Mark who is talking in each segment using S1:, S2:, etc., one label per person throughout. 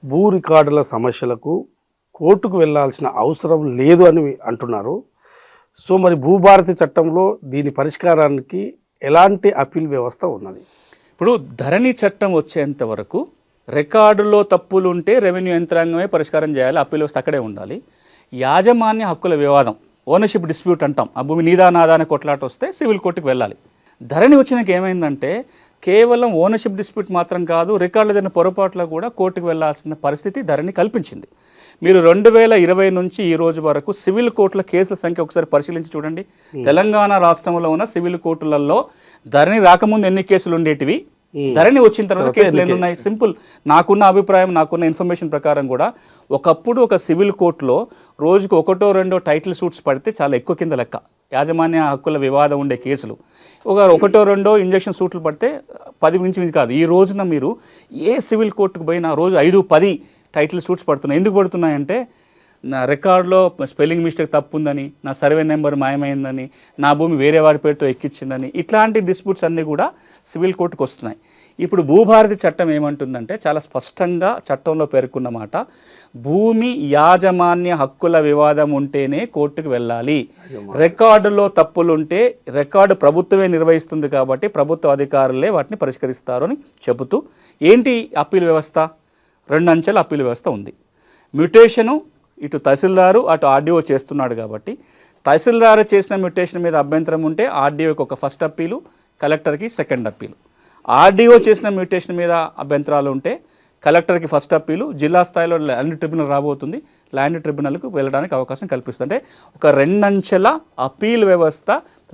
S1: భూ రికార్డుల సమస్యలకు కోర్టుకు వెళ్ళాల్సిన అవసరం లేదు అని అంటున్నారు. సో మరి భూభారతి చట్టంలో దీని పరిష్కారానికి ఎలాంటి అప్పీల్ వ్యవస్థ ఉన్నది?
S2: ఇప్పుడు ధరణి చట్టం వచ్చేంత వరకు రికార్డులో తప్పులు ఉంటే రెవెన్యూ యంత్రాంగమే పరిష్కారం చేయాలి, అప్పీల్ వ్యవస్థ అక్కడే ఉండాలి. యాజమాన్య హక్కుల వివాదం, ఓనర్షిప్ డిస్ప్యూట్ అంటాం, ఆ భూమి నీదా నాదా అనే కొట్లాట వస్తే సివిల్ కోర్టుకు వెళ్ళాలి. ధరణి వచ్చినాక ఏమైందంటే కేవలం ఓనర్షిప్ డిస్ప్యూట్ మాత్రం కాదు, రికార్డులు జరిగిన పొరపాట్ల కూడా కోర్టుకు వెళ్లాల్సిన పరిస్థితి ధరణి కల్పించింది. మీరు 2020 నుంచి ఈ రోజు వరకు సివిల్ కోర్టుల కేసుల సంఖ్య ఒకసారి పరిశీలించి చూడండి. తెలంగాణ రాష్ట్రంలో ఉన్న సివిల్ కోర్టులలో ధరణి రాకముందు ఎన్ని కేసులు ఉండేటివి, ధరణి వచ్చిన తర్వాత కేసులు ఎన్ని ఉన్నాయి? సింపుల్. నాకున్న అభిప్రాయం, నాకున్న ఇన్ఫర్మేషన్ ప్రకారం కూడా ఒకప్పుడు ఒక సివిల్ కోర్టులో రోజుకు 1-2 టైటిల్ సూట్స్ పడితే చాలా ఎక్కువ కింద లెక్క. యాజమాన్య హక్కుల వివాదం ఉండే కేసులు ఒక 1-2 ఇంజక్షన్ సూట్లు పడితే 10 మించి కాదు. ఈ రోజున మీరు ఏ సివిల్ కోర్టుకు పోయినా రోజు 5-10 టైటిల్ సూట్స్ పడుతున్నాయి. ఎందుకు పడుతున్నాయంటే నా రికార్డులో స్పెల్లింగ్ మిస్టేక్ తప్పు ఉందని, నా సర్వే నెంబర్ మాయమైందని, నా భూమి వేరే వారి పేరుతో ఎక్కించిందని, ఇట్లాంటి డిస్ప్యూట్స్ అన్నీ కూడా సివిల్ కోర్టుకు వస్తున్నాయి. ఇప్పుడు భూభారతి చట్టం ఏమంటుందంటే చాలా స్పష్టంగా చట్టంలో పేర్కొన్న మాట, భూమి యాజమాన్య హక్కుల వివాదం ఉంటేనే కోర్టుకు వెళ్ళాలి. రికార్డులో తప్పులుంటే రికార్డు ప్రభుత్వమే నిర్వహిస్తుంది కాబట్టి ప్రభుత్వ అధికారులే వాటిని పరిష్కరిస్తారు అని చెబుతూ, ఏంటి అప్పీల్ వ్యవస్థ? 2 అంచెల అప్పీల్ వ్యవస్థ ఉంది. మ్యూటేషను ఇటు తహసీల్దారు అటు ఆర్డీఓ చేస్తున్నాడు కాబట్టి తహసీల్దారు చేసిన మ్యూటేషన్ మీద అభ్యంతరం ఉంటే ఆర్డీఓకి ఒక ఫస్ట్ అప్పీలు, కలెక్టర్కి సెకండ్ అప్పీలు. ఆర్డీఓ చేసిన మ్యూటేషన్ మీద అభ్యంతరాలు ఉంటే కలెక్టర్కి ఫస్ట్ అప్పీలు, జిల్లా స్థాయిలో ల్యాండ్ ట్రిబ్యునల్ రాబోతుంది, ల్యాండ్ ట్రిబ్యునల్కు వెళ్ళడానికి అవకాశం కల్పిస్తుంది. అంటే ఒక 2 అంచెల అప్పీల్ వ్యవస్థ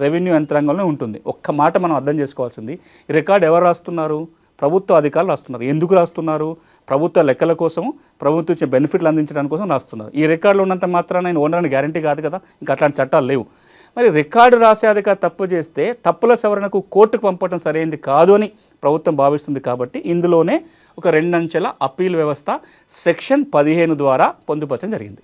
S2: రెవెన్యూ యంత్రాంగంలో ఉంటుంది. ఒక్క మాట మనం అర్థం చేసుకోవాల్సింది, ఈ రికార్డు ఎవరు రాస్తున్నారు? ప్రభుత్వ అధికారులు రాస్తున్నారు. ఎందుకు రాస్తున్నారు? ప్రభుత్వ లెక్కల కోసం, ప్రభుత్వం ఇచ్చే బెనిఫిట్లు అందించడానికి కోసం రాస్తున్నారు. ఈ రికార్డులో ఉన్నంత మాత్రాన నేను ఓనర్ అని గ్యారంటీ కాదు కదా, ఇంకా అట్లాంటి చట్టాలు లేవు. మరి రికార్డు రాసే అధికారి తప్పు చేస్తే తప్పుల సవరణకు కోర్టుకు పంపడం సరైనది కాదు అని ప్రభుత్వం భావిస్తుంది. కాబట్టి ఇందులోనే ఒక 2 అంచెల అప్పీల్ వ్యవస్థ సెక్షన్ 15 ద్వారా పొందుపరచడం జరిగింది.